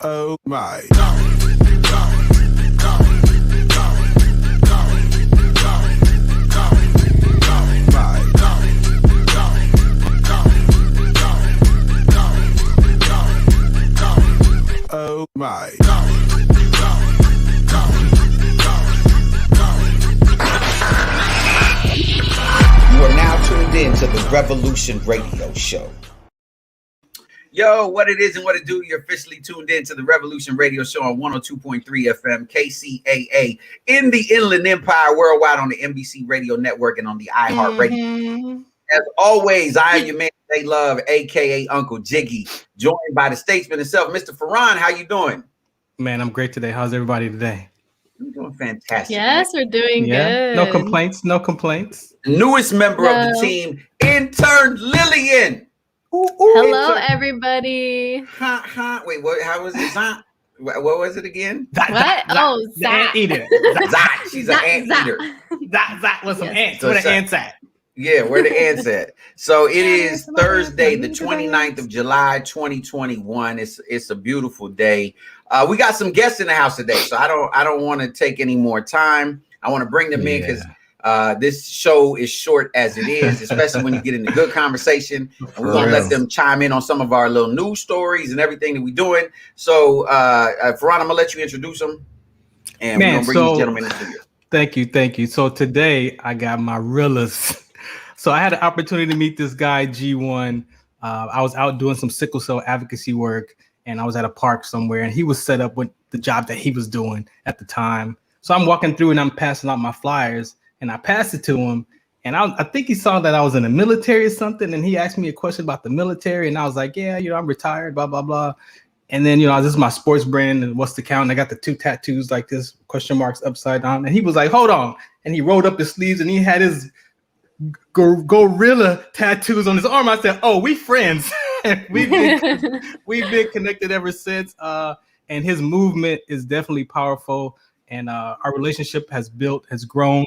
Oh my. Oh my. You are now tuned in to the Revolution Radio Show. Yo, what it is and what it do, you're officially tuned in to the Revolution Radio Show on 102.3 FM, KCAA, in the Inland Empire, worldwide on the NBC Radio Network and on the iHeartRadio. As always, I am your man they love, a.k.a. Uncle Jiggy, joined by the statesman himself, Mr. Farron. How you doing? Man, I'm great today. How's everybody today? I'm doing fantastic. Yes, we're doing good. No complaints, no complaints. Newest member of the team, intern Lillian. Hello, everybody. Wait, what? How was it? What was it again? What? Oh, the ant eater. Zach. She's an ant eater. Zach with some ants. Where the ants at? Yeah, where the ants at? So it is Thursday, the 29th of July, 2021. It's a beautiful day. We got some guests in the house today, so I don't want to take any more time. I want to bring them in because this show is short as it is, especially when you get into good conversation. And we're going to let them chime in on some of our little news stories and everything that we're doing. So, Farron, I'm going to let you introduce them. And we're going to bring these gentlemen in the studio. Thank you. So today I got my realist. So I had an opportunity to meet this guy, G1. I was out doing some sickle cell advocacy work, and I was at a park somewhere, and he was set up with the job that he was doing at the time. So I'm walking through and I'm passing out my flyers, and I passed it to him. And I think he saw that I was in the military or something, and he asked me a question about the military, and I was like, yeah, I'm retired, blah, blah, blah. And then, this is my sports brand, and what's the count? And I got the 2 tattoos like this, question marks upside down. And he was like, hold on. And he rolled up his sleeves, and he had his gorilla tattoos on his arm. I said, oh, we friends. we've been connected ever since. And his movement is definitely powerful. And our relationship has grown,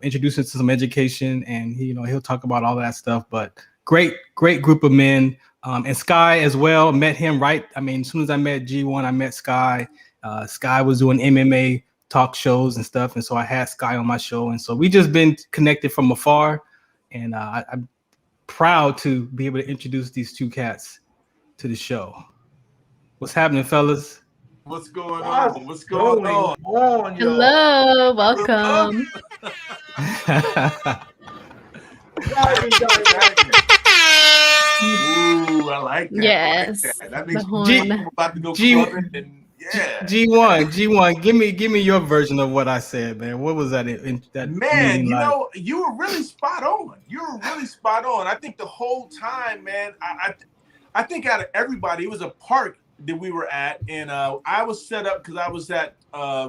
introduced us to some education, and he'll talk about all that stuff. But great group of men. And Sky as well, met him right. I mean, as soon as I met G1, I met Sky. Sky was doing MMA talk shows and stuff. And so I had Sky on my show. And so we just been connected from afar. And I'm proud to be able to introduce these 2 cats to the show. What's happening, fellas? What's going on? What's going on? Hello, welcome. Ooh, I like that. Yes. That makes me about to go clubbing and G1, give me your version of what I said, man. What was that? Man, you were really spot on. I think the whole time, man, I think out of everybody, it was a park that we were at, and I was set up because I was at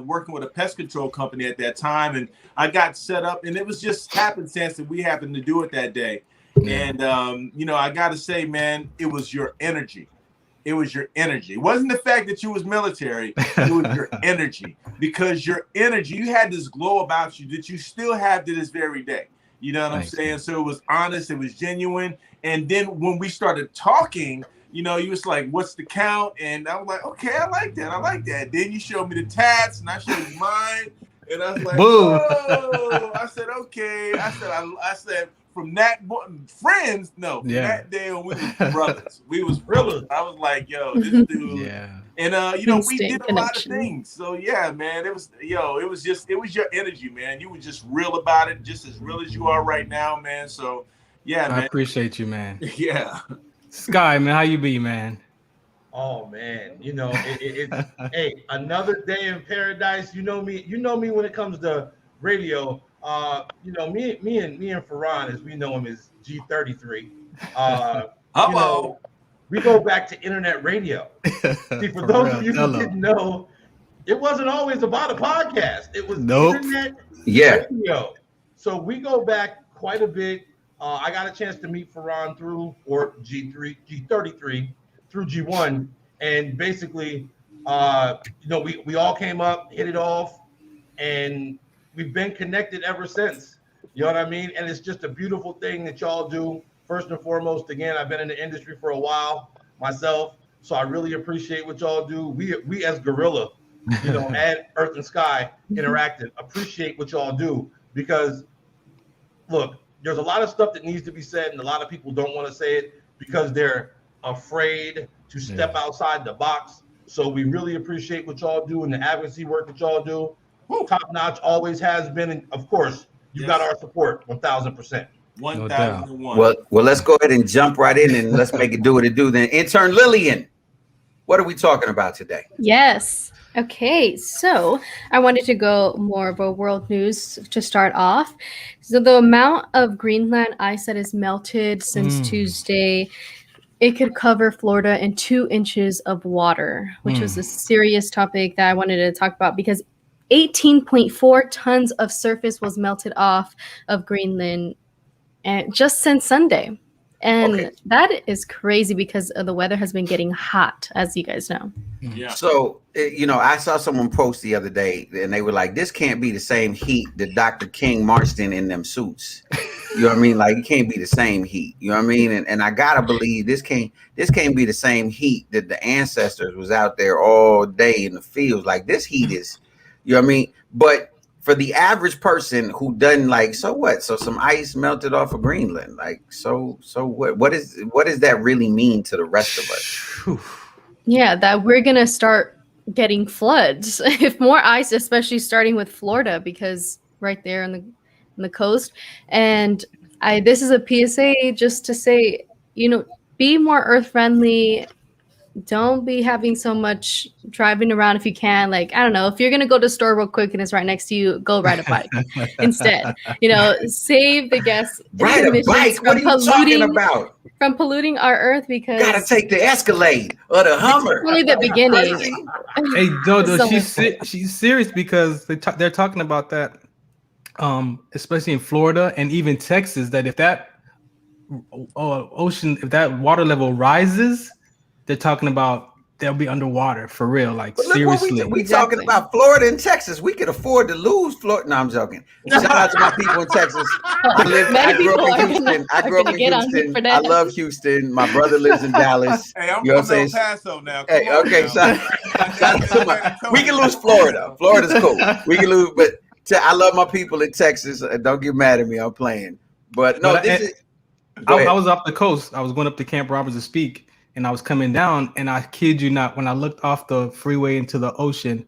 working with a pest control company at that time, and I got set up, and it was just happenstance that we happened to do it that day. And I got to say, man, it was your energy. It was your energy. It wasn't the fact that you was military. It was your energy, because your energy, you had this glow about you that you still have to this very day. You know what I'm saying? So it was honest. It was genuine. And then when we started talking, you was like, what's the count? And I was like, okay, I like that. Then you showed me the tats, and I showed you mine. And I was like, whoa. I said, okay. I said, from that friends, no. From that day on, we was brothers. We was brothers. I was like, yo, this dude. Yeah. And we did a lot of things. So yeah, man, it was your energy, man. You were just real about it, just as real as you are right now, man. So yeah, man. I appreciate you, man. Yeah. Sky, man, how you be, man? Oh man, hey, another day in paradise. You know me when it comes to radio. Me and Farron, as we know him, is G33. We go back to internet radio. See, for those of you who didn't know, it wasn't always about a podcast. It was internet radio. So we go back quite a bit. I got a chance to meet Farron through G33 through G1, and basically, we all came up, hit it off, and we've been connected ever since. You know what I mean? And it's just a beautiful thing that y'all do. First and foremost, again, I've been in the industry for a while. myself. So I really appreciate what y'all do. We as Gorilla, and Earth and Sky Interactive appreciate what y'all do, because look, there's a lot of stuff that needs to be said, and a lot of people don't want to say it because they're afraid to step outside the box. So we really appreciate what y'all do and the advocacy work that y'all do. Top notch, always has been, and of course, you got our support 1,000%. 1,001. Well, let's go ahead and jump right in and let's make it do what it do. Then, intern Lillian, what are we talking about today? Yes. Okay, so I wanted to go more of a world news to start off. So the amount of Greenland ice that is melted since Tuesday, it could cover Florida in 2 inches of water, which was a serious topic that I wanted to talk about, because 18.4 tons of surface was melted off of Greenland and just since Sunday. And that is crazy because the weather has been getting hot, as you guys know. Yeah. So, I saw someone post the other day and they were like, this can't be the same heat that Dr. King marched in them suits. You know what I mean? Like, it can't be the same heat. You know what I mean? And I gotta believe this can't be the same heat that the ancestors was out there all day in the fields. Like, this heat is, you know what I mean? But for the average person who doesn't, like, so what? So some ice melted off of Greenland. Like, so what does that really mean to the rest of us? Yeah, that we're gonna start getting floods if more ice, especially starting with Florida, because right there on the coast. And this is a PSA just to say, be more earth friendly. Don't be having so much driving around if you can. Like, I don't know, if you're going to go to the store real quick and it's right next to you, go ride a bike instead. Save the gas Ride a bike? What are you talking about? From polluting our earth, because... Gotta take the Escalade or the Hummer. It's only the beginning. Hey, Dodo, she's serious, because they're talking about that, especially in Florida and even Texas, that if that if that water level rises, they're talking about they'll be underwater for real. Like, seriously. We talking about Florida and Texas. We could afford to lose Florida. No, I'm joking. Shout out to my people in Texas. I grew up in Houston. I love Houston. My brother lives in Dallas. Hey, I'm from El Paso now. Hey, okay, we can lose Florida. Florida's cool. We can lose, but I love my people in Texas. Don't get mad at me. I'm playing. But no, I was up the coast. I was going up to Camp Roberts to speak. And I was coming down, and I kid you not, when I looked off the freeway into the ocean,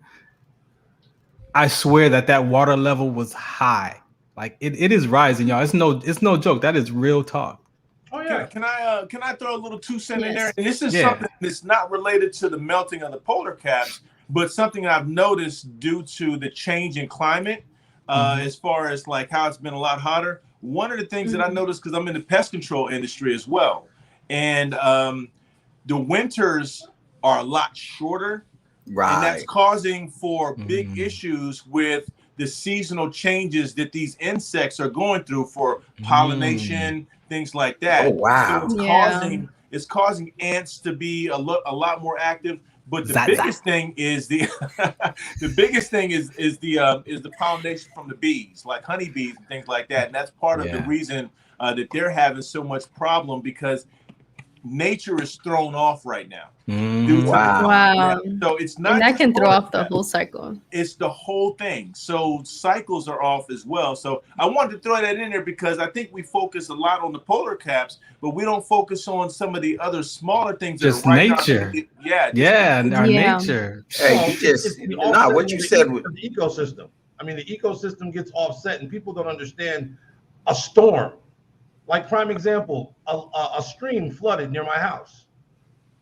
I swear that water level was high. Like, it is rising, y'all. It's no joke. That is real talk. Oh yeah. Can I throw a little 2 cents in there? And this is something that's not related to the melting of the polar caps, but something I've noticed due to the change in climate, as far as like how it's been a lot hotter. One of the things that I noticed, because I'm in the pest control industry as well, and the winters are a lot shorter, right? And that's causing for big issues with the seasonal changes that these insects are going through for pollination, things like that. Oh wow! So it's causing ants to be a lot more active. But the biggest thing is the pollination from the bees, like honeybees and things like that. And that's part of the reason that they're having so much problem, because nature is thrown off right now. Wow. So it's not, and that can throw off the whole cycle. It's the whole thing. So cycles are off as well. So I wanted to throw that in there because I think we focus a lot on the polar caps, but we don't focus on some of the other smaller things. Just nature. Nature. Hey, what you said with the ecosystem. I mean, the ecosystem gets offset, and people don't understand a storm. Like, prime example, a stream flooded near my house.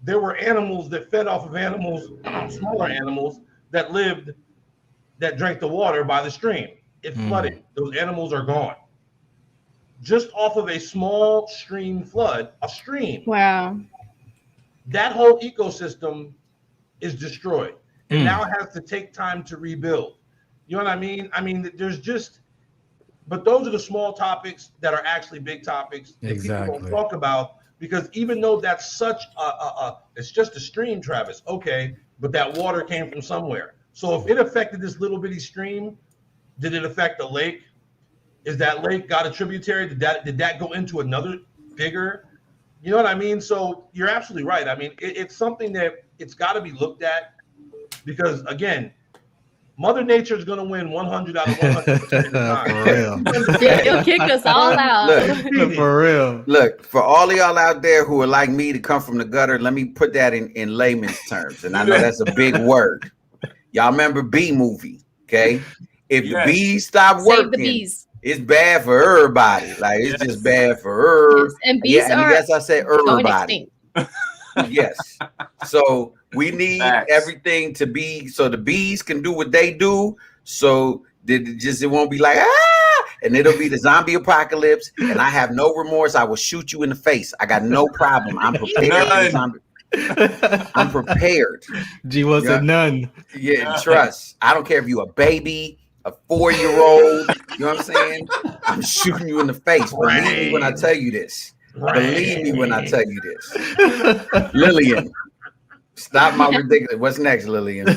There were animals that fed off of animals, smaller animals that drank the water by the stream. It flooded. Those animals are gone. Just off of a small stream flood, a stream. Wow. That whole ecosystem is destroyed. And now it has to take time to rebuild. You know what I mean? I mean, but those are the small topics that are actually big topics that people don't talk about, because even though that's such it's just a stream, Travis, okay, but that water came from somewhere. So if it affected this little bitty stream, did it affect the lake? Is that lake got a tributary? Did that go into another bigger You know what I mean? So you're absolutely right. I mean, it's something that it's got to be looked at because, again, Mother Nature is going to win 100 out of 100% of the time. For real. Yeah, he'll kick us all out. Look, for real. Look, for all of y'all out there who are like me to come from the gutter, let me put that in layman's terms. And I know that's a big word. Y'all remember Bee Movie, okay? If the bees stop working, the bees. It's bad for everybody. Like, it's just bad for her. Yes. And bees and yes, I said everybody. Yes. So we need everything to be so the bees can do what they do. So it won't be like, and it'll be the zombie apocalypse. And I have no remorse. I will shoot you in the face. I got no problem. I'm prepared. I'm prepared. G was a none. Yeah, trust. I don't care if you're a baby, a 4-year-old. You know what I'm saying? I'm shooting you in the face. Believe me when I tell you this. Believe me when I tell you this. Lillian, stop my ridiculous. What's next, Lillian?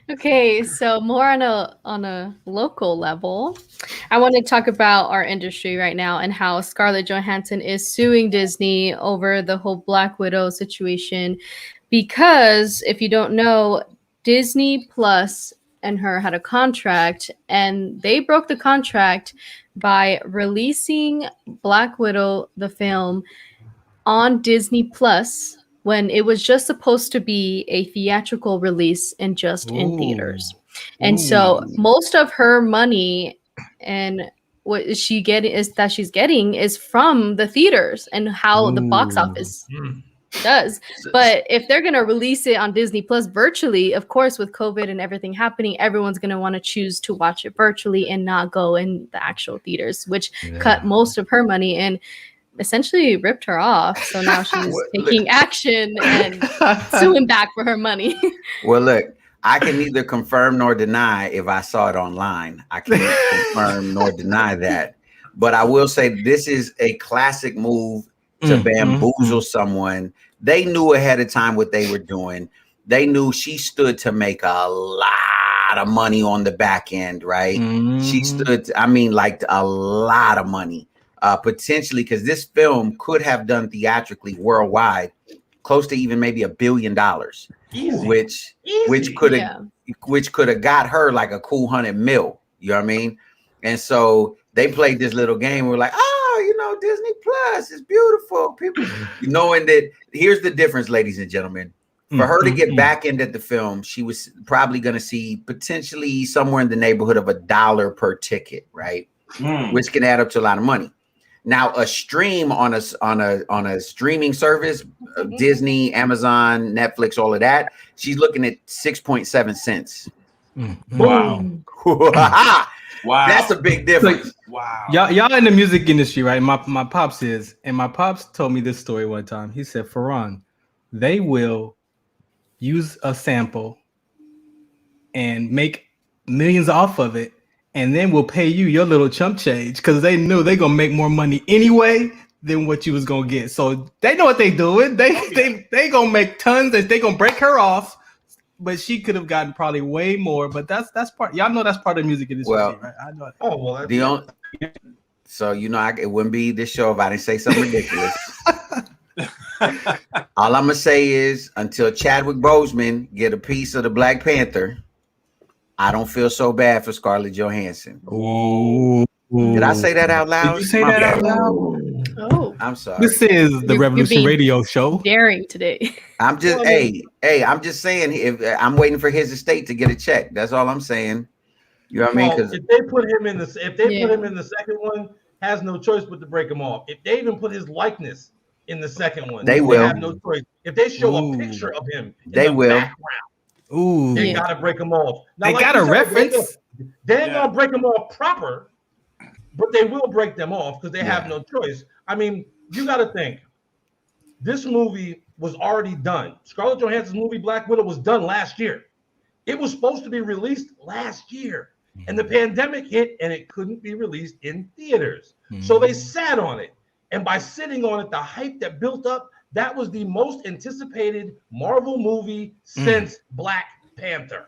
Okay, so more on a local level, I want to talk about our industry right now and how Scarlett Johansson is suing Disney over the whole Black Widow situation. Because if you don't know, Disney Plus and her had a contract, and they broke the contract by releasing Black Widow, the film, on Disney Plus when it was just supposed to be a theatrical release and just in theaters. And so most of her money and what she's getting is from the theaters and how the box office does. But if they're going to release it on Disney Plus virtually, of course, with COVID and everything happening, everyone's going to want to choose to watch it virtually and not go in the actual theaters, which cut most of her money and essentially ripped her off. So now she's taking action and suing back for her money. Well, look, I can neither confirm nor deny if I saw it online. I can't confirm nor deny that. But I will say this is a classic move to bamboozle someone. They knew ahead of time what they were doing. They knew she stood to make a lot of money on the back end, right? She stood, like a lot of money, potentially, because this film could have done theatrically worldwide close to even maybe $1 billion, which could have got her like a cool 100 mil. You know what I mean? And so they played this little game. We're like, Disney Plus is beautiful. People knowing that. Here's the difference, ladies and gentlemen. For her to get back into the film, she was probably going to see potentially somewhere in the neighborhood of $1 per ticket, right? Which can add up to a lot of money. Now, a stream on a streaming service, Disney, Amazon, Netflix, all of that, she's looking at 6.7 cents. Wow. Wow, that's a big difference. Like, wow, y'all in the music industry, right? My pops is, and my pops told me this story one time. He said, Farron, they will use a sample and make millions off of it, and then we'll pay you your little chump change because they knew they're gonna make more money anyway than what you was gonna get. So they know what they doing. They gonna make tons. They gonna break her off. But she could have gotten probably way more. But that's part. Y'all know that's part of the music industry, right? I know that. Oh well. So it wouldn't be this show if I didn't say something ridiculous. All I'm gonna say is until Chadwick Boseman get a piece of the Black Panther, I don't feel so bad for Scarlett Johansson. Ooh. Did I say that out loud? Did you say that out loud? Oh, I'm sorry. This is the Revolution Radio Show. Daring today. I'm just I'm just saying if I'm waiting for his estate to get a check. That's all I'm saying. You know what I mean? Because if they put him in the second one, has no choice but to break him off. If they even put his likeness in the second one, they will have no choice. If they show a picture of him, they will. They gotta break him off. Now, they got a reference. They ain't gonna break him off proper. But they will break them off because they have no choice. I mean, you got to think. This movie was already done. Scarlett Johansson's movie Black Widow was done last year. It was supposed to be released last year. And the pandemic hit and it couldn't be released in theaters. So they sat on it. And by sitting on it, the hype that built up, that was the most anticipated Marvel movie since Black Panther.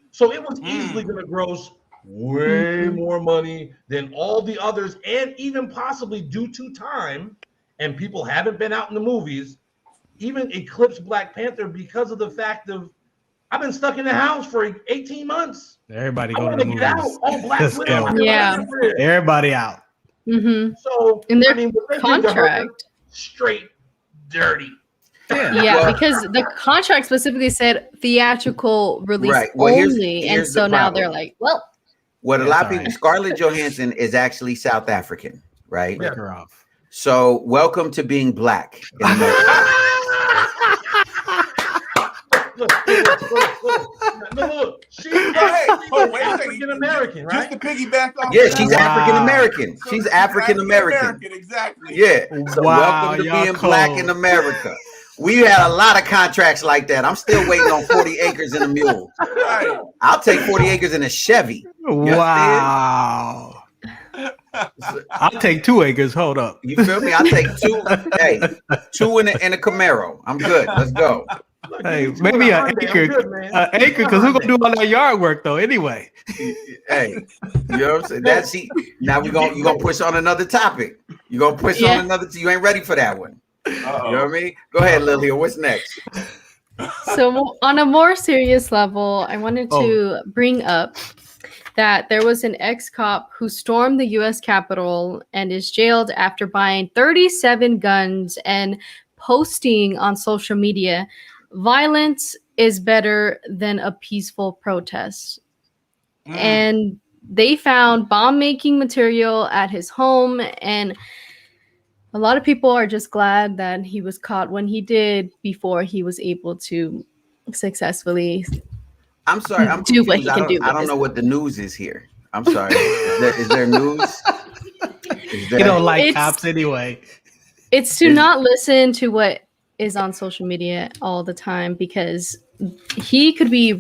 So it was easily going to gross way more money than all the others, and even possibly due to time and people haven't been out in the movies, even eclipse Black Panther because of the fact of I've been stuck in the house for 18 months. Everybody I go to want the to movies. get out. Oh, Black Widow. Yeah. Everybody out. Mm-hmm. So, In their I mean, what they did to her, contract. straight dirty. Yeah, Well, because the contract specifically said theatrical release Right. Well, only, here's and the so now problem. they're like, well, What a Yeah, lot it's of people, all right. Scarlett Johansson is actually South African, right? Break her off. So welcome to being black in America. Look. She's wait a African American, right? Just to piggyback off. Yeah, she's Wow. African American. She's African American. Exactly. Yeah. So Wow, welcome to y'all being black cold. in America. We had a lot of contracts like that. I'm still waiting on 40 acres and a mule. Right. I'll take 40 acres in a Chevy. Wow. I'll take 2 acres. Hold up. You feel me? I'll take 2. Hey, 2 in a Camaro. I'm good. Let's go. Look, Hey, you maybe two an in a Hyundai, acre. I'm good, man. An acre, because who's gonna do all that yard work though? Anyway. Hey, you know what I'm saying? That's now you're gonna push on another topic. You're gonna push on another. You ain't ready for that one. Uh-oh. You know what I mean? Go ahead, Lilia. What's next? so on a more serious level, I wanted to bring up that there was an ex-cop who stormed the U.S. Capitol and is jailed after buying 37 guns and posting on social media, "Violence is better than a peaceful protest." And they found bomb-making material at his home, and a lot of people are just glad that he was caught when he did before he was able to successfully I'm sorry. I'm do what he confused. can do. I don't know what the news is here. I'm sorry. Is there news? You don't like cops anyway. It's to not listen to what is on social media all the time, because he could be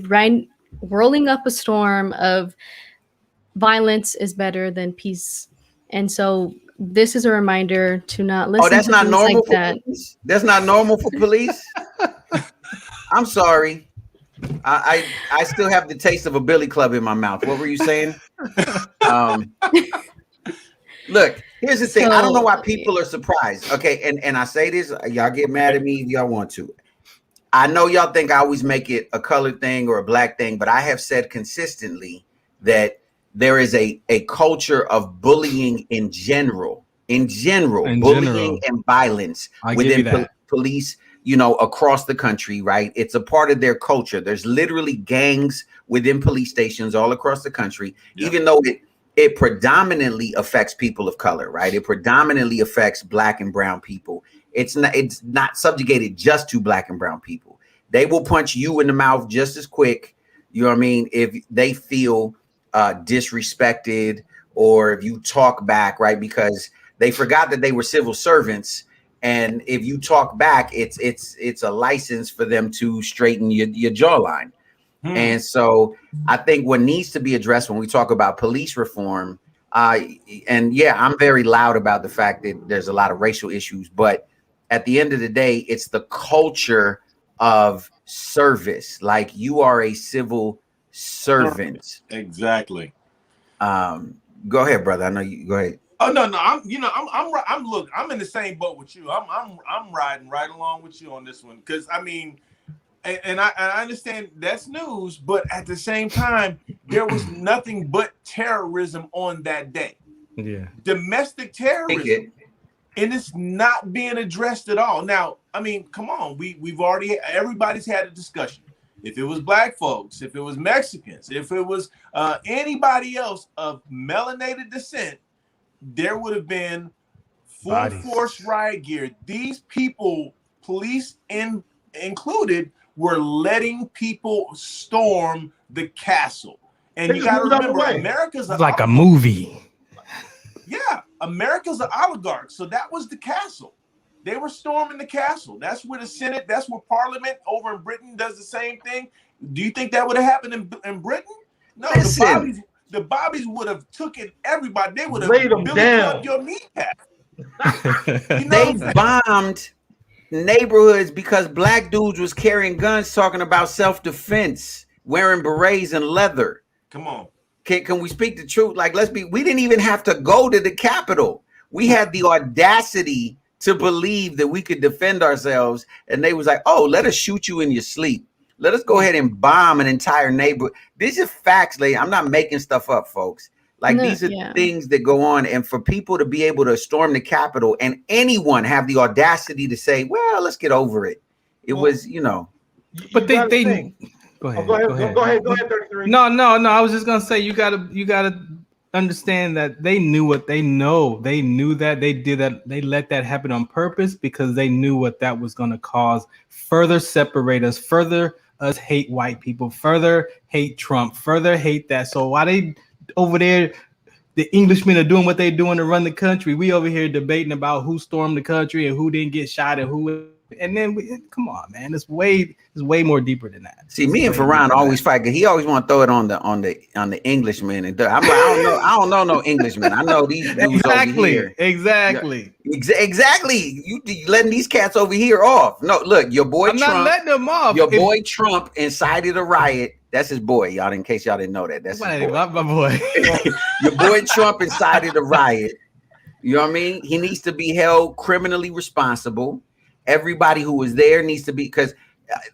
whirling up a storm of violence is better than peace. And so this is a reminder to not listen that's to not things normal like for that. police? That's not normal for police? I'm sorry. I still have the taste of a billy club in my mouth. What were you saying? Look, here's the thing. I don't know why people are surprised. Okay, and I say this, y'all get mad at me if y'all want to. I know y'all think I always make it a colored thing or a black thing, but I have said consistently that there is a culture of bullying in general, bullying and violence within police, you know, across the country, right? It's a part of their culture. There's literally gangs within police stations all across the country, even though it predominantly affects people of color, right? It predominantly affects black and brown people. It's not subjugated just to black and brown people. They will punch you in the mouth just as quick, you know what I mean, if they feel disrespected or if you talk back, right? Because they forgot that they were civil servants. And if you talk back, it's a license for them to straighten your jawline. And so I think what needs to be addressed when we talk about police reform, and yeah, I'm very loud about the fact that there's a lot of racial issues, but at the end of the day, it's the culture of service. Like, you are a civil servant. Exactly. Go ahead, brother. I know you. Go ahead. Oh no, I'm in the same boat with you. I'm riding right along with you on this one, because I mean, and I understand that's news, but at the same time, there was nothing but terrorism on that day. Yeah, domestic terrorism, and it's not being addressed at all. Now, I mean, come on, everybody's had a discussion. If it was black folks, if it was Mexicans, if it was anybody else of melanated descent, there would have been full force riot gear. These people, police included, were letting people storm the castle. And you got to remember, America's like a movie. Yeah, America's an oligarch. So that was the castle. They were storming the castle. That's where the Senate, that's where Parliament over in Britain does the same thing. Do you think that would have happened in Britain? No, the Bobbies would have taken everybody. They would have laid them down. Your kneecap. They bombed neighborhoods because black dudes was carrying guns, talking about self-defense, wearing berets and leather. Come on. Can we speak the truth? Like, we didn't even have to go to the Capitol. We had the audacity to believe that we could defend ourselves. And they was like, oh, let us shoot you in your sleep. Let us go ahead and bomb an entire neighborhood. These are facts, lady. I'm not making stuff up, folks. Like, these are things that go on. And for people to be able to storm the Capitol and anyone have the audacity to say, well, let's get over it. It was, you know. But they go ahead. Go ahead, 33. No. I was just gonna say you gotta understand that they knew what they know. They knew that they did that. They let that happen on purpose because they knew what that was gonna cause. Further separate us, further us hate white people, further hate Trump, further hate that. So while they over there, the Englishmen are doing what they're doing to run the country, we over here debating about who stormed the country and who didn't get shot and who. And then come on, man, it's way more deeper than that. See, me and Ferran always fight because he always want to throw it on the Englishman, and I'm like, I don't know no Englishman. I know these dudes over here. Exactly. You letting these cats over here off. No, look, your boy I'm Trump. Not letting them off. Your boy Trump incited a riot. That's his boy, y'all. In case y'all didn't know that, that's his boy. My boy. Your boy Trump incited a riot. You know what I mean? He needs to be held criminally responsible. Everybody who was there needs to be, because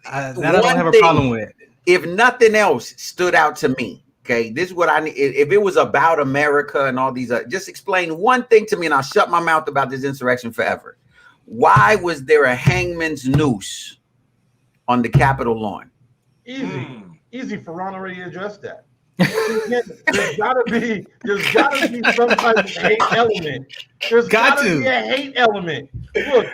that I don't have a problem with. If nothing else stood out to me, okay, this is what I need. If it was about America and all these, just explain one thing to me, and I'll shut my mouth about this insurrection forever. Why was there a hangman's noose on the Capitol lawn? Easy. Ferran already addressed that. There's gotta be some type of hate element. There's gotta be a hate element. Look.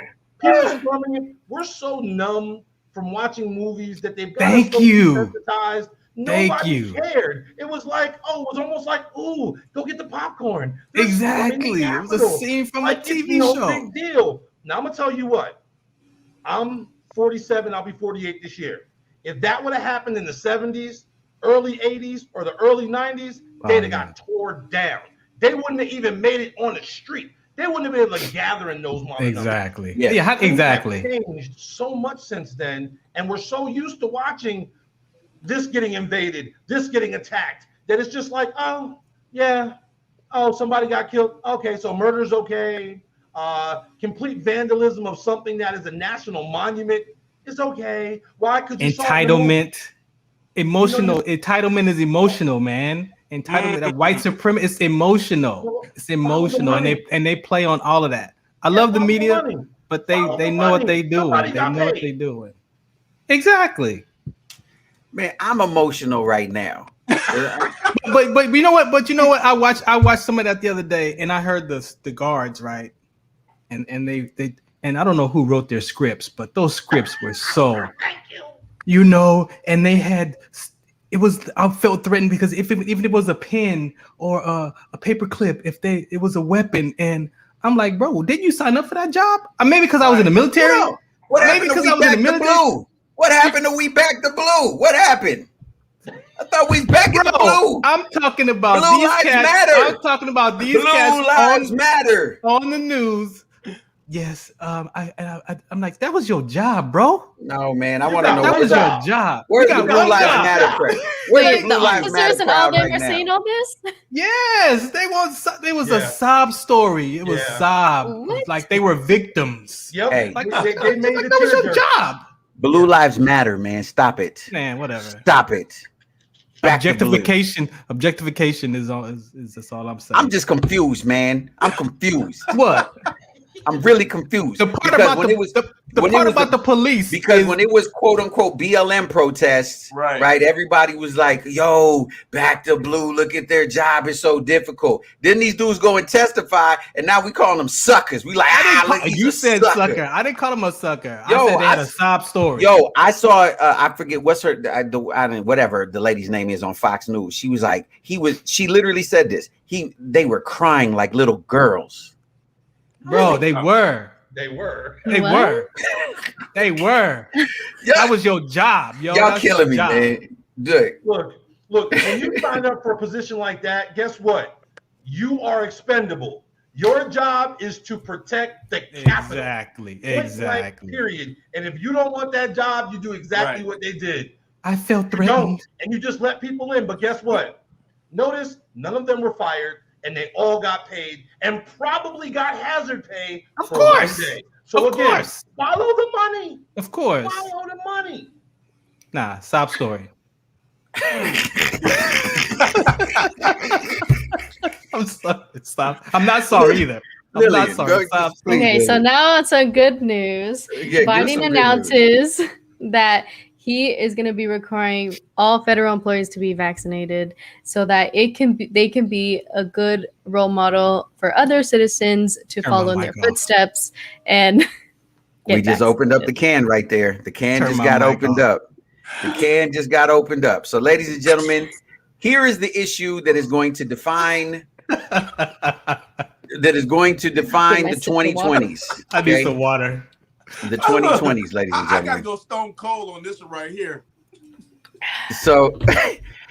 We're so numb from watching movies that they've got us so desensitized. Nobody cared. It was like, it was almost like, ooh, go get the popcorn. Exactly. It was a scene from a TV show. No big deal. Now I'm gonna tell you what. I'm 47. I'll be 48 this year. If that would have happened in the 70s, early 80s, or the early 90s, they'd have got torn down. They wouldn't have even made it on the street. They wouldn't have been able to gather in those moments. Exactly. Yeah, exactly. It's changed so much since then, and we're so used to watching this getting invaded, this getting attacked, that it's just like, somebody got killed. Okay, so murder's okay. Complete vandalism of something that is a national monument is okay. Why? Because entitlement, emotional. Entitlement is emotional, man. Entitlement, that white supremacy, it's emotional. It's emotional, and they play on all of that. I love the media, but they know what they do. They know what they doing. Exactly. Man, I'm emotional right now. but you know what? But you know what? I watched some of that the other day, and I heard the guards, right? And they and I don't know who wrote their scripts, but those scripts were so, and they had. I felt threatened because if it was a pen or a paper clip, it was a weapon, and I'm like, bro, didn't you sign up for that job? Maybe because I was in the military. What happened to We Back the Blue? What happened to We Back the Blue? What happened? I thought we back in the blue. I'm talking about Blue these lives cats. matter. I'm talking about these Blue cats lives matter on the news. Yes, I'm like, that was your job, bro. No, man, I want to know that was your job. Where's the Blue Lives Matter crowd? Wait, the officers and all them are saying all this? Yes, they was a sob story. It was sob, like they were victims. Yep, hey, like they made that was your job. Blue Lives Matter, man. Stop it, man. Whatever. Stop it. Objectification is that's all I'm saying. I'm just confused, man. I'm confused. What? I'm really confused. The part about the police, because when it was quote unquote BLM protests, right? Everybody was like, "Yo, back to blue. Look at their job is so difficult." Then these dudes go and testify, and now we call them suckers. We like, you said sucker. I didn't call him a sucker. I said they had a sob story. Yo, I saw. I forget what's her. Whatever the lady's name is on Fox News. She was like, She literally said this. They were crying like little girls. Bro, they were. They were. That was your job, yo. Y'all killing me, man. Good. Look, when you sign up for a position like that, guess what? You are expendable. Your job is to protect the Capitol. Exactly. Period. And if you don't want that job, you do exactly what they did. I felt threatened. And you just let people in. But guess what? Notice none of them were fired. and they all got paid and probably got hazard pay of for course. 1 day. So again, follow the money. Of course. Follow the money. Nah, sob story. I'm sorry. Stop. I'm not sorry either. I'm not sorry. Okay, so now some good news. Biden announces that he is going to be requiring all federal employees to be vaccinated so that they can be a good role model for other citizens to follow in their footsteps. And we just opened up the can right there. The can just got opened up. The can just got opened up. So, ladies and gentlemen, here is the issue that is going to define the 2020s. I need some water. The 2020s, ladies and gentlemen. I gotta go stone cold on this one right here. So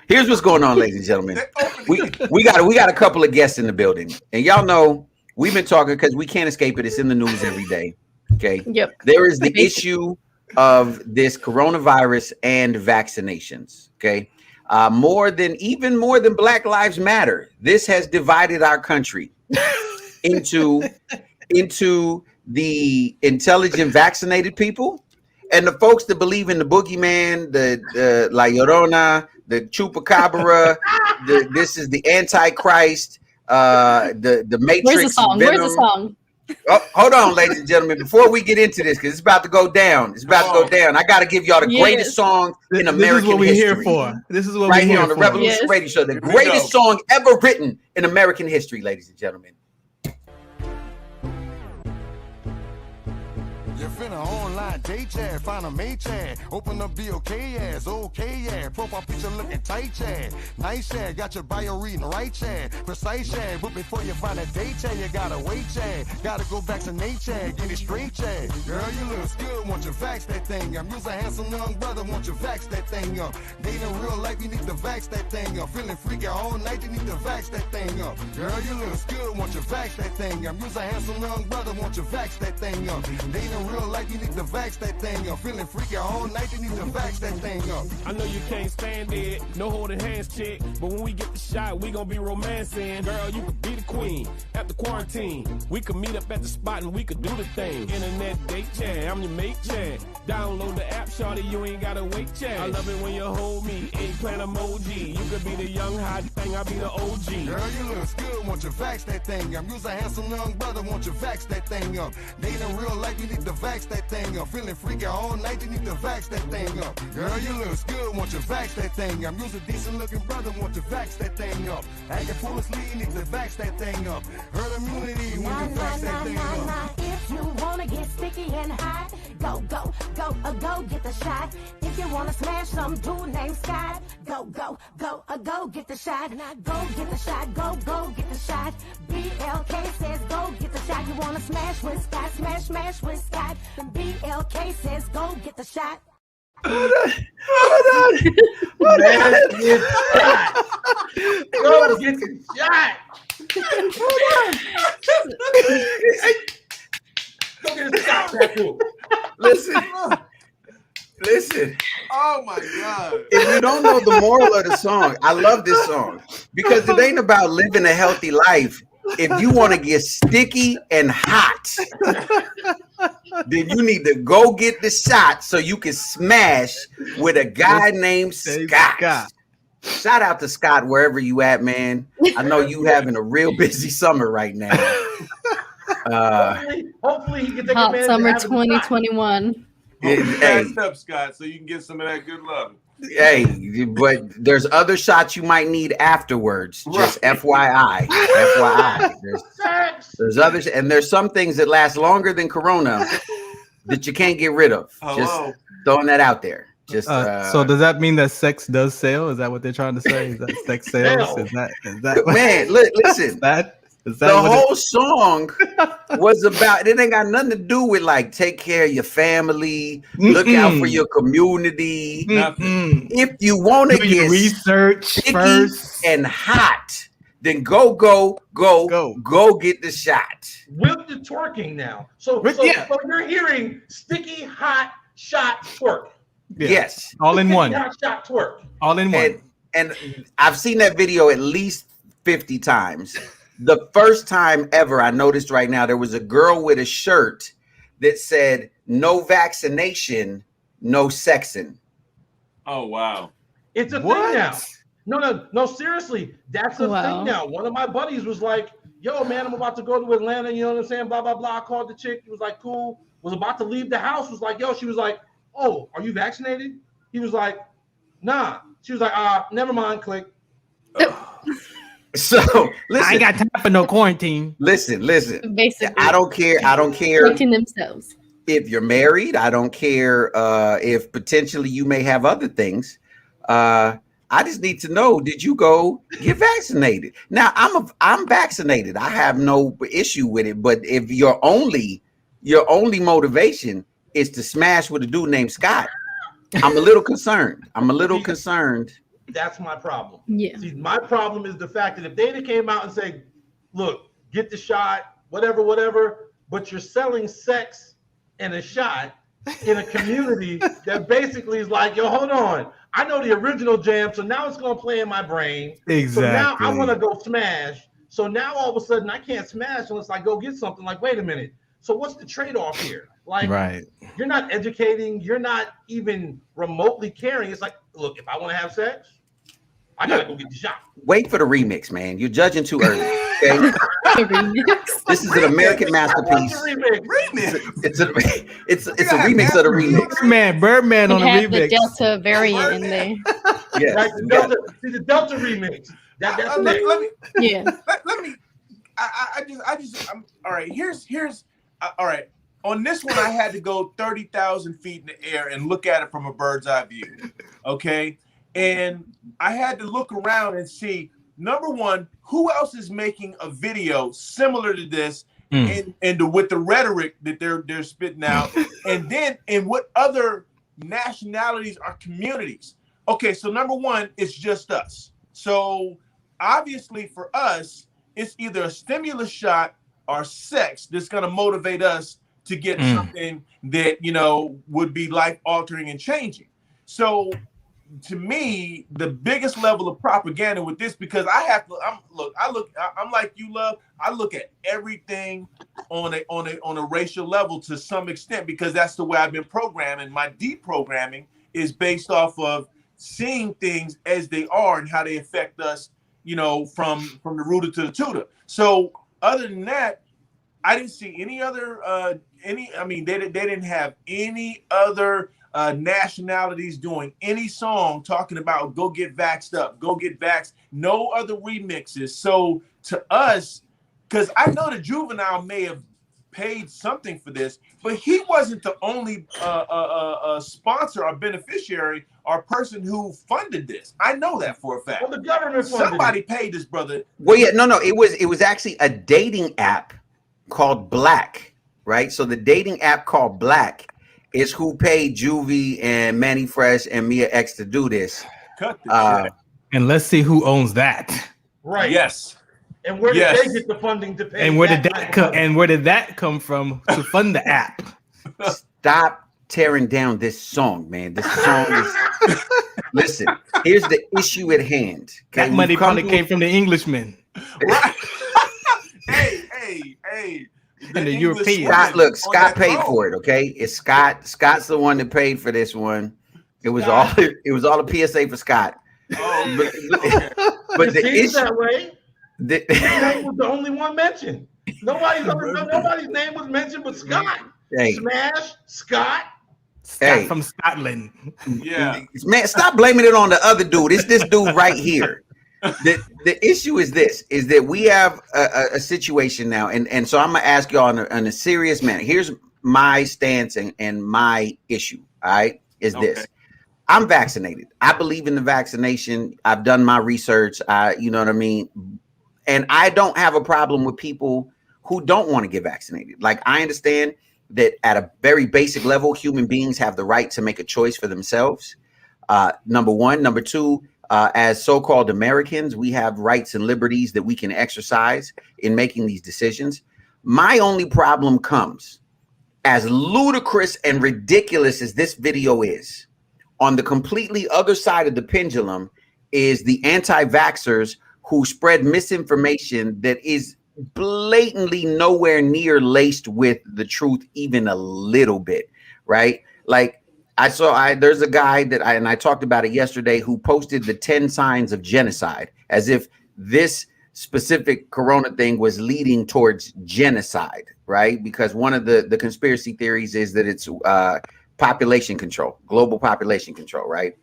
here's what's going on, ladies and gentlemen. We got a couple of guests in the building, and y'all know we've been talking because we can't escape it. It's in the news every day. Okay. Yep. There is the issue of this coronavirus and vaccinations. Okay. More than Black Lives Matter. This has divided our country into the intelligent vaccinated people and the folks that believe in the boogeyman, the La Llorona, the chupacabra, this is the Antichrist, the Matrix. Where's the song? Venom. Where's the song? Oh, hold on, ladies and gentlemen. Before we get into this, because it's about to go down. I got to give y'all the greatest song in American history. This is what we're here for. This is what right we're here here on the for. Revolution Radio Show. The greatest song ever written in American history, ladies and gentlemen. You finna online date chat, find a mate chat, open up BOK ass, okay yeah, profile picture looking tight chat, nice chat, got your bio reading right chat, precise chat, but before you find a date chat, you gotta wait chat, gotta go vaccinate chat, get it straight chat, girl you look good, want you vax that thing up, you's a handsome young brother, want you vax that thing up, dating real life, you need to vax that thing up, feeling freaky all night, you need to vax that thing up, girl you look good, want you vax that thing up, you's a handsome young brother, want you vax that thing up, dating real life, you need to vax that thing up. Feeling freaky all night, you need to vax that thing up. I know you can't stand it, no holding hands, chick. But when we get the shot, we gon' be romancing. Girl, you could be the queen at the quarantine. We could meet up at the spot and we could do the thing. Internet date chat, I'm your mate chat. Download the app, shorty, you ain't gotta wait chat. I love it when you hold me, eggplant emoji. You could be the young hot thing, I'll be the OG. Girl, you look good, want you vax that thing up. You's a handsome young brother, want you vax that thing up. Dating real life, you need to vax that thing up. Feeling freaky all night, you need to vax that thing up. Girl, you look good, want you vax that thing up. You's a decent looking brother, want you vax that thing up. Acting foolishly, you need to vax that thing up. Herd immunity, when you vax that thing up. If you wanna get sticky and hot, go get the shot. If you wanna smash some dude named Scott, go get the shot. Go get the shot, go get the shot. BLK says go get the shot. You wanna smash with Scott, smash with Scott. Then BLK says go get the shot. Hold on. Go get the shot. Go get a shot, tattoo. Listen. Oh my God. If you don't know the moral of the song, I love this song because it ain't about living a healthy life. If you want to get sticky and hot, then you need to go get the shot so you can smash with a guy named Scott. Shout out to Scott wherever you at, man. I know you having a real busy summer right now. Hopefully he can take Hot summer 2021. Fast up, Scott, so you can get some of that good love. Hey, but there's other shots you might need afterwards. Just FYI. There's others, and there's some things that last longer than Corona that you can't get rid of. Hello. Just throwing that out there. Just so does that mean that sex does sell? Is that what they're trying to say? Is that sex sales? Is that man? Listen. The whole song was about, it ain't got nothing to do with like take care of your family, look out for your community. If you want to get research first and hot, then go get the shot. With the twerking now. So you're hearing sticky, hot, shot, twerk. Yeah. Yes. All in one. Hot, shot, twerk. All in one. And I've seen that video at least 50 times. The first time ever I noticed right now, there was a girl with a shirt that said, "No vaccination, no sexing." Oh, wow. It's a thing now. No, seriously. That's a thing now. One of my buddies was like, yo, man, I'm about to go to Atlanta. You know what I'm saying? Blah, blah, blah. I called the chick. He was like, cool. Was about to leave the house. Was like, yo, she was like, oh, are you vaccinated? He was like, nah. She was like, never mind, click. So listen, I ain't got time for no quarantine. Listen. Basically, I don't care. Protecting themselves. If you're married, I don't care if potentially you may have other things. I just need to know, did you go get vaccinated? Now I'm vaccinated. I have no issue with it. But if your only motivation is to smash with a dude named Scott, I'm a little concerned. That's my problem. Yeah. See, my problem is the fact that if they came out and say, look, get the shot, whatever, but you're selling sex and a shot in a community that basically is like, yo, hold on. I know the original jam, so now it's going to play in my brain. Exactly. So now I want to go smash. So now all of a sudden I can't smash unless I go get something. Like, wait a minute. So what's the trade-off here? Like, You're not educating. You're not even remotely caring. It's like, look, if I want to have sex, I gotta go get the shot. Wait for the remix, man. You're judging too early. Okay? This is an American masterpiece. It's a remix of the remix. Birdman on the have remix. The Delta variant in there. Yes. Right, the Delta remix. That's let me. Yeah. Let me. I'm all right. Here's all right. On this one, I had to go 30,000 feet in the air and look at it from a bird's eye view. Okay. And I had to look around and see, number one, who else is making a video similar to this and with the rhetoric that they're spitting out, and then in what other nationalities or communities. Okay, so number one, it's just us. So obviously for us, it's either a stimulus shot or sex that's going to motivate us to get something that, would be life altering and changing. So to me, the biggest level of propaganda with this, because I'm like you, Love. I look at everything on a racial level to some extent, because that's the way I've been programmed, and my deprogramming is based off of seeing things as they are and how they affect us, from the rooter to the tutor. So other than that, I didn't see any other they didn't have any other nationalities doing any song talking about go get vaxxed up, go get vaxxed, no other remixes. So to us, because I know the Juvenile may have paid something for this, but he wasn't the only sponsor or beneficiary or person who funded this. I know that for a fact. Well, the government funded somebody paid this brother. Well, yeah, no, it was actually a dating app called Black, right? So the dating app called Black is who paid Juvie and Manny Fresh and Mia X to do this. Cut this shit. And let's see who owns that. Right. Yes. And where did they get the funding to pay? And where did that come from to fund the app? Stop tearing down this song, man. This song is. Listen, here's the issue at hand. Okay? That money probably came from the Englishmen. Right. hey. And the European. Scott paid for it. Okay, it's Scott. Scott's the one that paid for this one. It was all a PSA for Scott. Oh, but the issue that way. His name was the only one mentioned. Nobody's name was mentioned but Scott. Hey. Smash Scott. Hey. From Scotland. Yeah. Man, stop blaming it on the other dude. It's this dude right here. The issue is this, is that we have a situation now, and so I'm gonna ask y'all in a serious manner. Here's my stance and my issue. All right, is this: I'm vaccinated. I believe in the vaccination. I've done my research. You know what I mean, and I don't have a problem with people who don't want to get vaccinated. Like, I understand that at a very basic level, human beings have the right to make a choice for themselves. Number one. Number two. As so-called Americans, we have rights and liberties that we can exercise in making these decisions. My only problem comes, as ludicrous and ridiculous as this video is, on the completely other side of the pendulum is the anti-vaxxers who spread misinformation that is blatantly nowhere near laced with the truth, even a little bit, right? Like there's a guy that I talked about it yesterday who posted the 10 signs of genocide as if this specific corona thing was leading towards genocide, right? Because one of the conspiracy theories is that it's population control, global population control, right?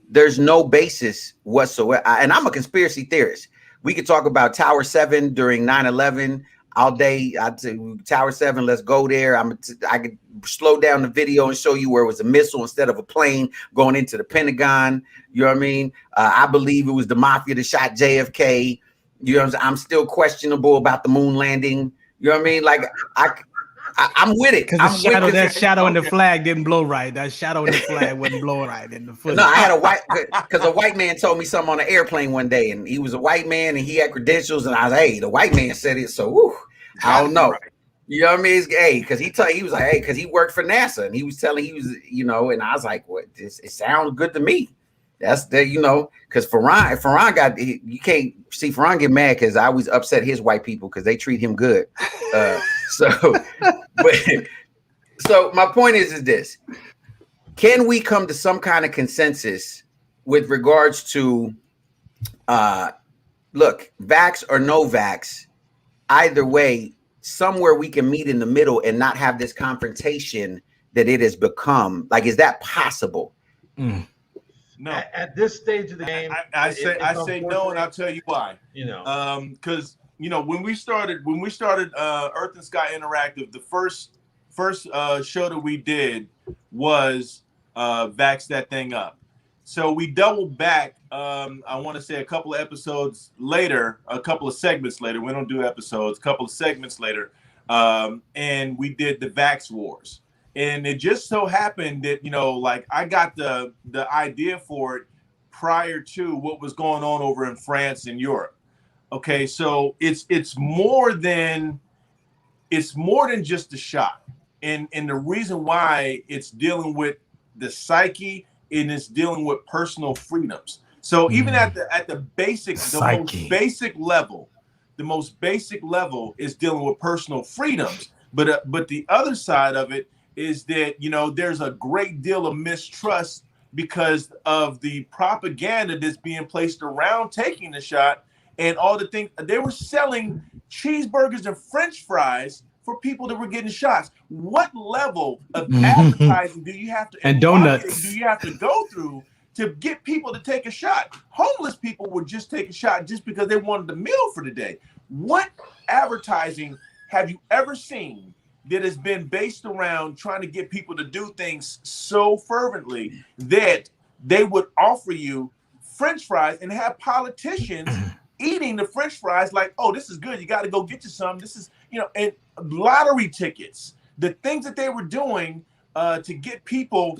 There's no basis whatsoever. And I'm a conspiracy theorist. We could talk about Tower 7 during 9/11 all day. I'd say Tower 7, let's go there. I could slow down the video and show you where it was a missile instead of a plane going into the Pentagon. You know what I mean? I believe it was the mafia that shot JFK. You know what I'm still questionable about the moon landing. You know what I mean? Like I'm with it. Because that shadow in the flag didn't blow right. That shadow in the flag wasn't blowing right in the foot. No, I had a white man told me something on an airplane one day, and he was a white man and he had credentials, and I was like, hey, the white man said it, so whew, I don't know. You know what I mean? Because he was like, hey, because he worked for NASA, and he was telling and I was like, what? It sounds good to me. That's because Farron got, you can't see Farron get mad because I always upset his white people because they treat him good. So my point is this: can we come to some kind of consensus with regards to, look, vax or no vax, either way, somewhere we can meet in the middle and not have this confrontation that it has become? Like, is that possible? No. At this stage of the game, I say no, and I'll tell you why. Because when we started Earth and Sky Interactive, the first show that we did was Vax That Thing Up. So we doubled back. I want to say a couple of episodes later, a couple of segments later. We don't do episodes. A couple of segments later, and we did the Vax Wars. And it just so happened that, I got the idea for it prior to what was going on over in France and Europe. Okay, so it's more than just a shot. And the reason why it's dealing with the psyche and it's dealing with personal freedoms. So even at the most basic level is dealing with personal freedoms. But the other side of it is that, there's a great deal of mistrust because of the propaganda that's being placed around taking the shot and all the things. They were selling cheeseburgers and French fries for people that were getting shots. What level of advertising do you have to and donuts do you have to go through to get people to take a shot? Homeless people would just take a shot just because they wanted the meal for the day. What advertising have you ever seen that has been based around trying to get people to do things so fervently that they would offer you French fries and have politicians eating the French fries like, oh, this is good, you got to go get you some. This is, and lottery tickets, the things that they were doing to get people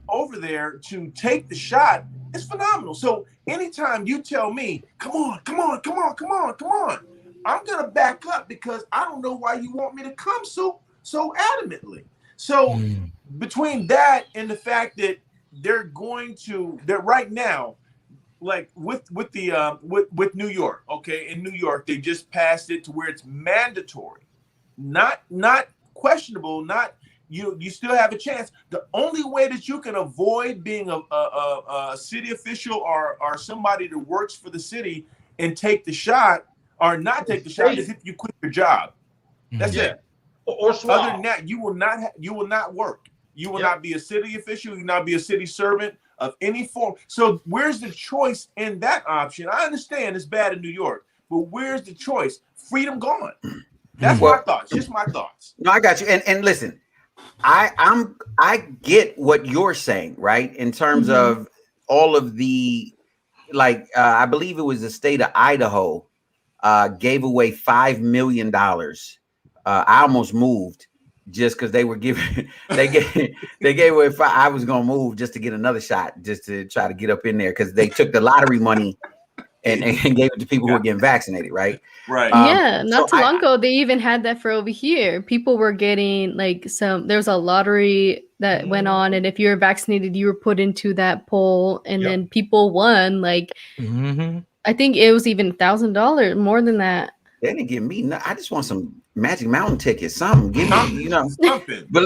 over there to take the shot is phenomenal. So anytime you tell me, come on, I'm going to back up because I don't know why you want me to come so adamantly. So between that and the fact that that right now, like with New York, okay, in New York, they just passed it to where it's mandatory, not questionable, not you still have a chance. The only way that you can avoid being a city official or somebody that works for the city and take the shot or not take the shot is if you quit your job. That's it. Or swap. Other than that, you will not work. You will not be a city official. You will not be a city servant of any form. So where's the choice in that option? I understand it's bad in New York, but where's the choice? Freedom gone. That's my thoughts. Just my thoughts. No, I got you. And listen, I get what you're saying, right? In terms of all of the, I believe it was the state of Idaho gave away $5 million. I almost moved just because they were giving, they gave away I was going to move just to get another shot, just to try to get up in there because they took the lottery money and gave it to people who were getting vaccinated, right? Right. Not too long ago, they even had that for over here. People were getting there was a lottery that went on, and if you were vaccinated, you were put into that poll, and then people won I think it was even $1,000 more than that. They didn't give me. I just want some Magic Mountain tickets. Something. Give me, you know. Something. But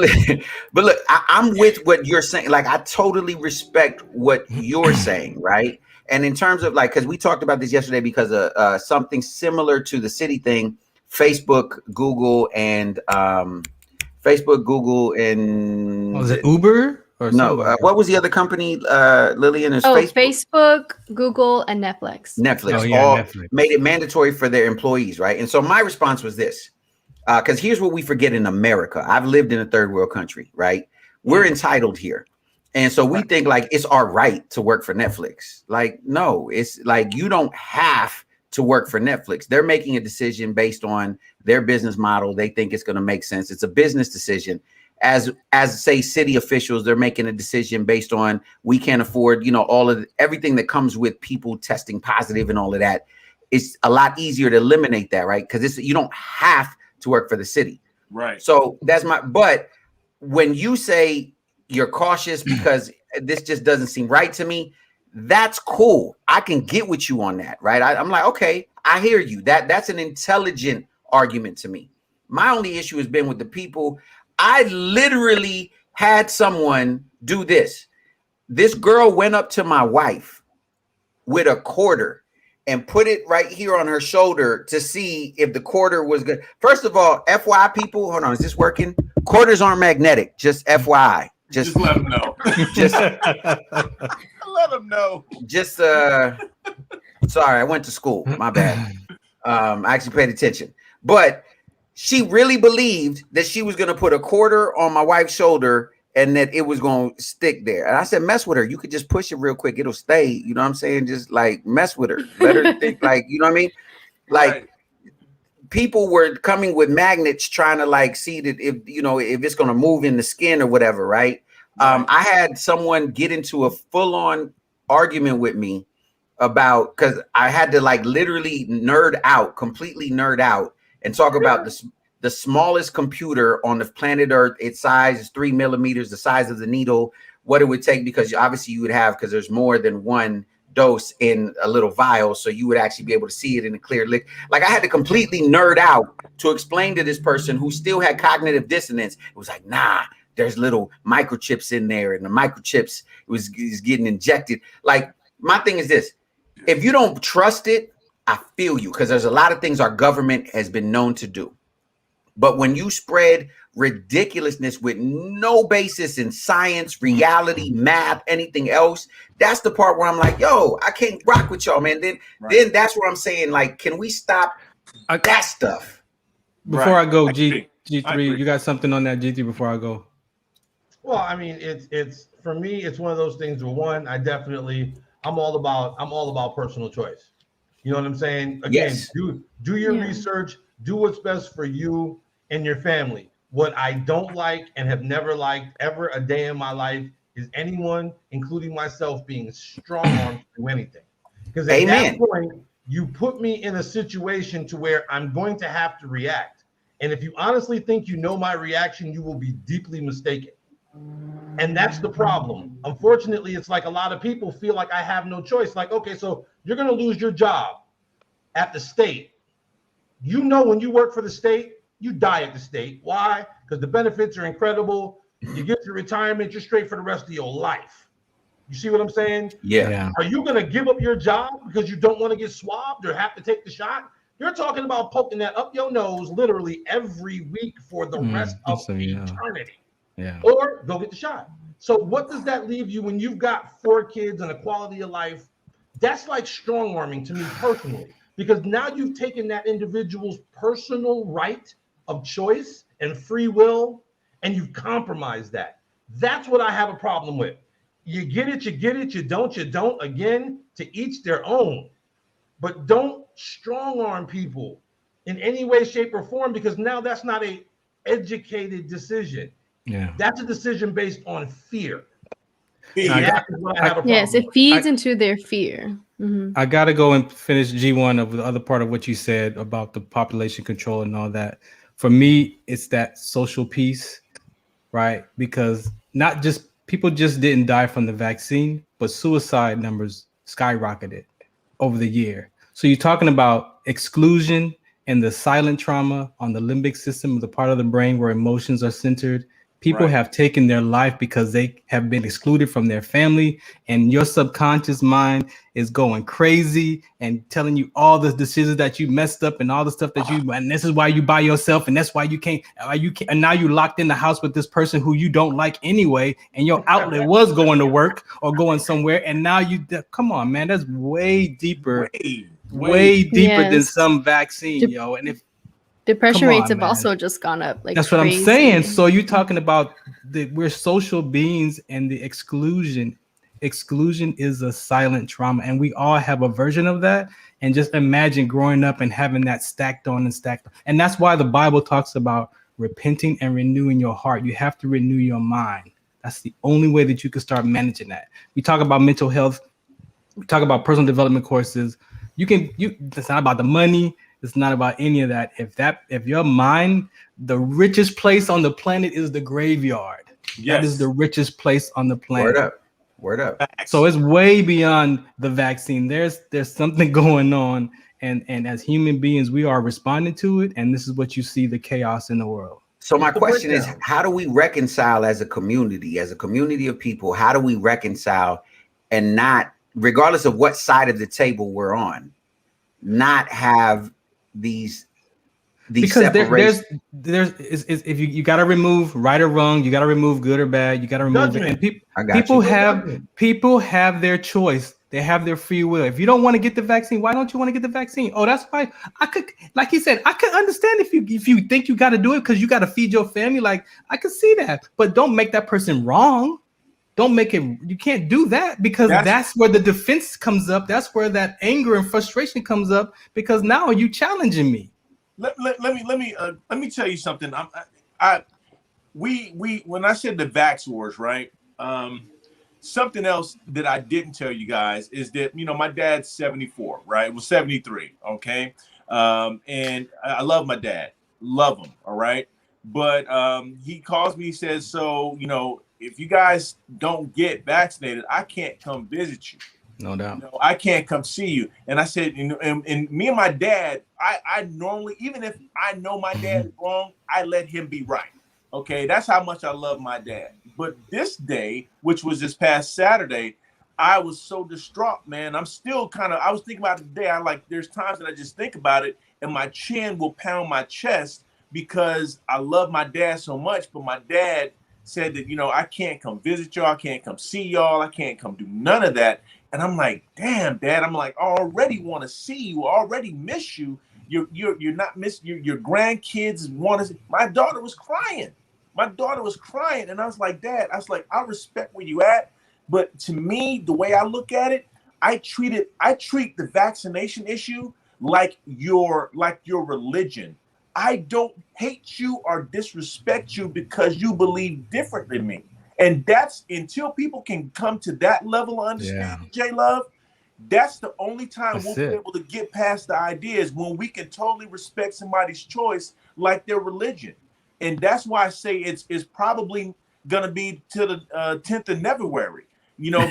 look, I'm with what you're saying. Like, I totally respect what you're saying, right? And in terms of like, because we talked about this yesterday, because of something similar to the city thing, Facebook, Google, and was it Uber? Or no, what was the other company, Lillian? Is Facebook, Google, and Netflix. Netflix all Netflix made it mandatory for their employees, right? And so my response was this, because here's what we forget in America. I've lived in a third world country, right? We're entitled here. And so we think like it's our right to work for Netflix. Like, no, it's like you don't have to work for Netflix. They're making a decision based on their business model. They think it's going to make sense. It's a business decision. As say city officials, they're making a decision based on we can't afford, you know, everything that comes with people testing positive and all of that. It's a lot easier to eliminate that, right? Because you don't have to work for the city, right? So but when you say you're cautious because this just doesn't seem right to me, that's cool. I can get with you on that, right? I'm like, okay, I hear you. That's an intelligent argument to me. My only issue has been with the people. I literally had someone do this. This girl went up to my wife with a quarter and put it right here on her shoulder to see if the quarter was good. First of all, FYI, people, hold on, is this working? Quarters aren't magnetic, just FYI. Just let them know. Just let them know. Just sorry, I went to school. My bad. I actually paid attention, but she really believed that she was going to put a quarter on my wife's shoulder and that it was going to stick there. And I said, mess with her. You could just push it real quick. It'll stay. You know what I'm saying? Just like mess with her. Let her think like, you know what I mean? Like people were coming with magnets trying to like see that if, you know, if it's going to move in the skin or whatever. Right. I had someone get into a full on argument with me about, because I had to like literally completely nerd out and talk about the smallest computer on the planet Earth. Its size is 3 millimeters, the size of the needle, what it would take, because obviously you would have, because there's more than one dose in a little vial. So you would actually be able to see it in a clear lick. Like I had to completely nerd out to explain to this person who still had cognitive dissonance. It was like, nah, there's little microchips in there, and the microchips is getting injected. Like my thing is this, if you don't trust it, I feel you, because there's a lot of things our government has been known to do. But when you spread ridiculousness with no basis in science, reality, math, anything else, that's the part where I'm like, yo, I can't rock with y'all, man. Then that's where I'm saying, like, can we stop that stuff? Before I go, G3, you got something on that, G3, before I go? Well, I mean, it's for me, it's one of those things where one, I'm all about personal choice. You know what I'm saying? Again, yes. do your research, do what's best for you and your family. What I don't like and have never liked ever a day in my life is anyone, including myself, being strong-armed to do anything. Because at that point, you put me in a situation to where I'm going to have to react. And if you honestly think you know my reaction, you will be deeply mistaken. And that's the problem. Unfortunately, it's like a lot of people feel like I have no choice. Like, okay, so you're going to lose your job at the state. You know, when you work for the state, you die at the state. Why? Because the benefits are incredible. You get your retirement, you're straight for the rest of your life. You see what I'm saying? Yeah. Are you going to give up your job because you don't want to get swabbed or have to take the shot? You're talking about poking that up your nose literally every week for the rest of eternity. Yeah. Or go get the shot. So what does that leave you when you've got 4 kids and a quality of life? That's like strong-arming to me personally, because now you've taken that individual's personal right of choice and free will, and you've compromised that. That's what I have a problem with. You get it, you don't. Again, to each their own. But don't strong-arm people in any way, shape, or form, because now that's not an educated decision. Yeah, that's a decision based on fear. Yes, it feeds into their fear. Mm-hmm. I gotta go and finish G1 of the other part of what you said about the population control and all that. For me, it's that social piece, right? Because not just people just didn't die from the vaccine, but suicide numbers skyrocketed. over the year. So you're talking about exclusion and the silent trauma on the limbic system, the part of the brain where emotions are centered. People have taken their life because they have been excluded from their family, and your subconscious mind is going crazy and telling you all the decisions that you messed up and all the stuff that and this is why you by yourself, and that's why you can't, and now you locked in the house with this person who you don't like anyway, and your outlet was going to work or going somewhere, and now come on, man, that's way deeper, way deeper than some vaccine, yo. And if depression rates have also just gone up. Like that's crazy. what I'm saying. So you're talking about we're social beings, and the exclusion is a silent trauma, and we all have a version of that. And just imagine growing up and having that stacked on. And that's why the Bible talks about repenting and renewing your heart. You have to renew your mind. That's the only way that you can start managing that. We talk about mental health. We talk about personal development courses. It's not about the money. It's not about any of that. If your mind, the richest place on the planet is the graveyard. That is the richest place on the planet. Word up. So it's way beyond the vaccine. There's something going on, and as human beings, we are responding to it. And this is what you see, the chaos in the world. So my question is, how do we reconcile as a community of people? How do we reconcile and not, regardless of what side of the table we're on, not have these because there's if you got to remove right or wrong, you got to remove good or bad, you got to remove it. And people have their choice. They have their free will. If you don't want to get the vaccine, why don't you want to get the vaccine? Oh, that's why I could, like he said, I could understand if you think you got to do it because you got to feed your family. Like, I could see that, but don't make that person wrong. Don't make it. You can't do that, because that's where the defense comes up. That's where that anger and frustration comes up, because now you challenging me. Let me tell you something. When I said the vax wars, right? Something else that I didn't tell you guys is that, my dad's 74, right? Well, 73, okay? And I love my dad. Love him, all right? But he calls me, he says, so, if you guys don't get vaccinated, I can't come visit you. No doubt. I can't come see you. And I said, and me and my dad, I normally, even if I know my dad is wrong, I let him be right. Okay, that's how much I love my dad. But this day, which was this past Saturday, I was so distraught, man. I was thinking about it today. There's times that I just think about it and my chin will pound my chest because I love my dad so much. But my dad said that, I can't come visit y'all. I can't come see y'all. I can't come do none of that. And I'm like, damn, Dad. I'm like, I already want to see you. I already miss you. You're not missing your grandkids want to. My daughter was crying. And I was like, Dad, I respect where you at. But to me, the way I look at it, I treat the vaccination issue like your religion. I don't hate you or disrespect you because you believe different than me. And that's until people can come to that level of understanding, J-Love, that's the only time we'll be able to get past the ideas, when we can totally respect somebody's choice like their religion. And that's why I say it's probably going to be till the 10th of February,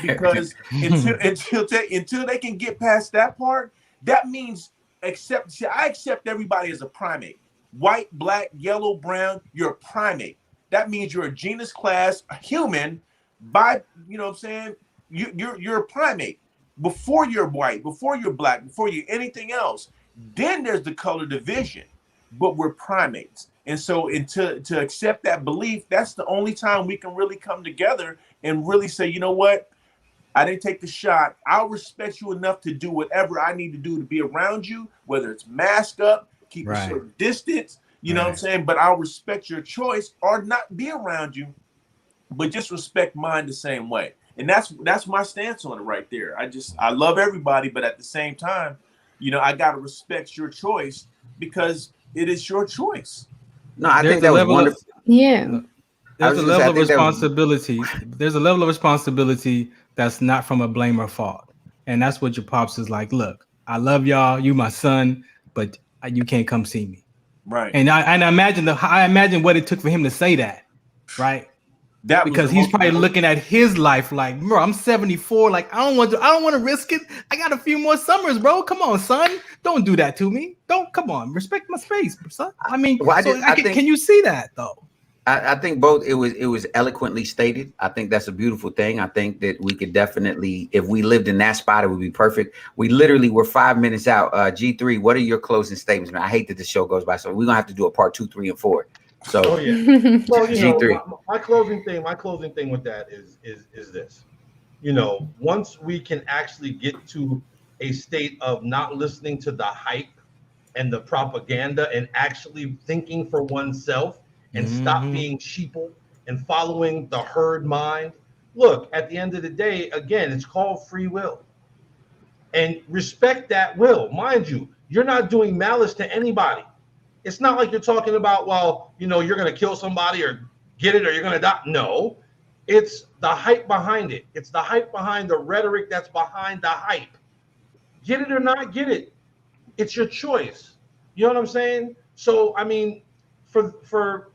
because until they can get past that part, that means I accept everybody as a primate. White, black, yellow, brown, you're a primate. That means you're a genus class, a human, you're a primate. Before you're white, before you're black, before you're anything else, then there's the color division. But we're primates. And so to accept that belief, that's the only time we can really come together and really say, you know what? I didn't take the shot. I'll respect you enough to do whatever I need to do to be around you, whether it's mask up, keep a certain distance, you know what I'm saying? But I'll respect your choice or not be around you, but just respect mine the same way. And that's my stance on it right there. I love everybody, but at the same time, I got to respect your choice because it is your choice. No, I think that was wonderful. There's a level of responsibility. There's a level of responsibility that's not from a blame or fault. And that's what your pops is like. Look, I love y'all. You my son, but you can't come see me. Right. And I imagine what it took for him to say that. Right. because he's probably looking at his life like, bro, I'm 74. Like, I don't want to risk it. I got a few more summers, bro. Come on, son. Don't do that to me. Come on. Respect my space, son. I mean, can you see that though? I think both. It was eloquently stated. I think that's a beautiful thing. I think that we could definitely, if we lived in that spot, it would be perfect. We literally were 5 minutes out. G3, what are your closing statements, man? I hate that the show goes by, so we're gonna have to do a part 2, 3, and 4. So, well, G3. My closing thing with that is this. Once we can actually get to a state of not listening to the hype and the propaganda and actually thinking for oneself and stop being sheeple and following the herd mind. Look, at the end of the day, again, it's called free will. And respect that will. Mind you, you're not doing malice to anybody. It's not like you're talking about, well, you're going to kill somebody or get it or you're going to die. No, it's the hype behind it. It's the hype behind the rhetoric that's behind the hype. Get it or not get it. It's your choice. You know what I'm saying? So, I mean, for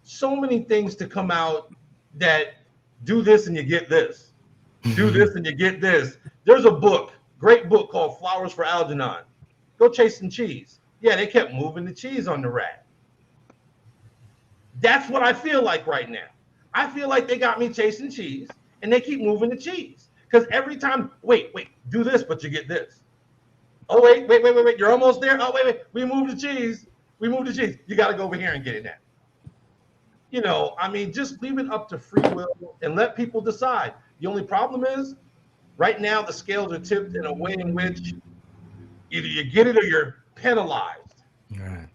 so many things to come out that do this and you get this, do this and you get this. There's a great book called Flowers for Algernon. Go chasing cheese. Yeah, they kept moving the cheese on the rack. That's what I feel like right now. I feel like they got me chasing cheese and they keep moving the cheese. Because every time, wait, do this, but you get this. Oh, wait, you're almost there. Oh, wait, we moved the cheese. You got to go over here and get it now. I mean, just leave it up to free will and let people decide. The only problem is right now the scales are tipped in a way in which either you get it or you're penalized. Right.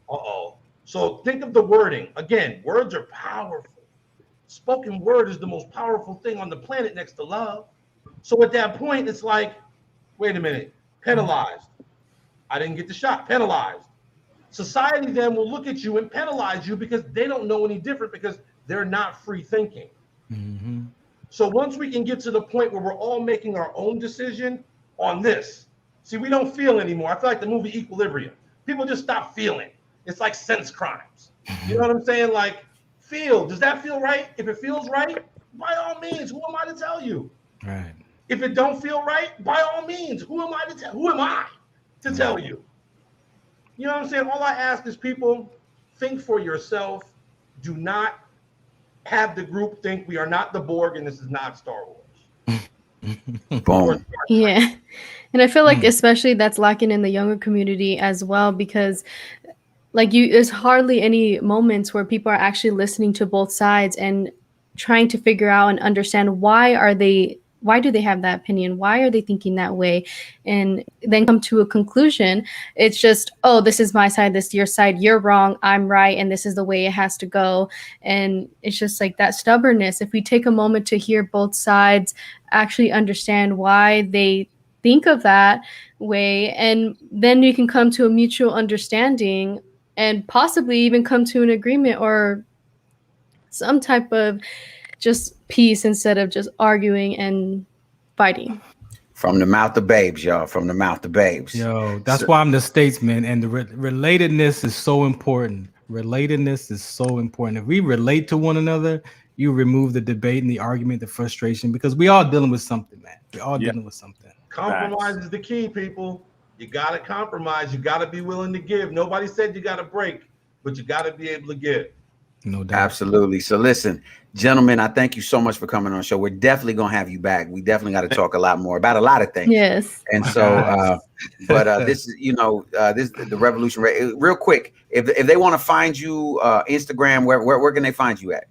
So think of the wording. Again, words are powerful. Spoken word is the most powerful thing on the planet next to love. So at that point, it's like, wait a minute, penalized. I didn't get the shot, penalized. Society then will look at you and penalize you because they don't know any different because they're not free thinking. Mm-hmm. So once we can get to the point where we're all making our own decision on this, see, we don't feel anymore. I feel like the movie Equilibrium. People just stop feeling. It's like sense crimes. You know what I'm saying? Like, feel. Does that feel right? If it feels right, by all means, who am I to tell you? Right. If it don't feel right, by all means, who am I to tell you? You know what I'm saying? All I ask is people think for yourself. Do not have the group think we are not the Borg and this is not Star Wars. Boom. Yeah. And I feel like especially that's lacking in the younger community as well, because there's hardly any moments where people are actually listening to both sides and trying to figure out and understand why do they have that opinion? Why are they thinking that way? And then come to a conclusion. It's just, oh, this is my side, this is your side, you're wrong, I'm right, and this is the way it has to go. And it's just like that stubbornness. If we take a moment to hear both sides, actually understand why they think of that way, and then you can come to a mutual understanding and possibly even come to an agreement or some type of just peace instead of just arguing and fighting. From the mouth of babes, y'all. From the mouth of babes. Yo, that's why I'm the statesman, and the relatedness is so important. Relatedness is so important. If we relate to one another, you remove the debate and the argument, the frustration, because we all dealing with something, man. We're all dealing with something. Compromise is the key, people. You got to compromise. You got to be willing to give. Nobody said you got to break, but you got to be able to give. No doubt. Absolutely. So listen, gentlemen, I thank you so much for coming on the show. We're definitely going to have you back. We definitely got to talk a lot more about a lot of things. Yes. And so, this is, this is the Revolution. Real quick, if they want to find you, Instagram, where can they find you at?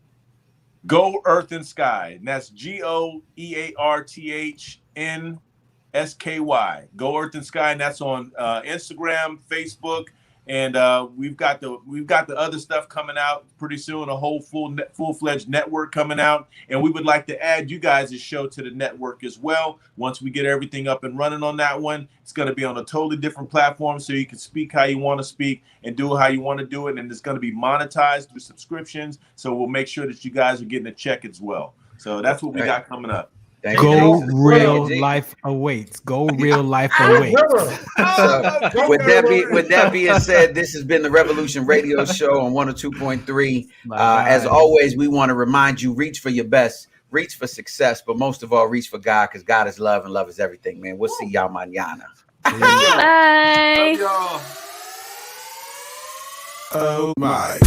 Go Earth and Sky. And that's GOEARTHNSKY. Go Earth and Sky. And that's on Instagram, Facebook. And we've got the other stuff coming out pretty soon, a whole full-fledged network coming out. And we would like to add you guys' show to the network as well. Once we get everything up and running on that one, it's going to be on a totally different platform, so you can speak how you want to speak and do how you want to do it. And it's going to be monetized through subscriptions. So we'll make sure that you guys are getting a check as well. So that's what we got coming up. Go real life awaits. Go real life awaits. So, with that being said, this has been the Revolution Radio Show on 102.3. As always, we want to remind you: reach for your best, reach for success, but most of all, reach for God, because God is love and love is everything. Man, we'll see y'all mañana. Bye. Love y'all. Oh my.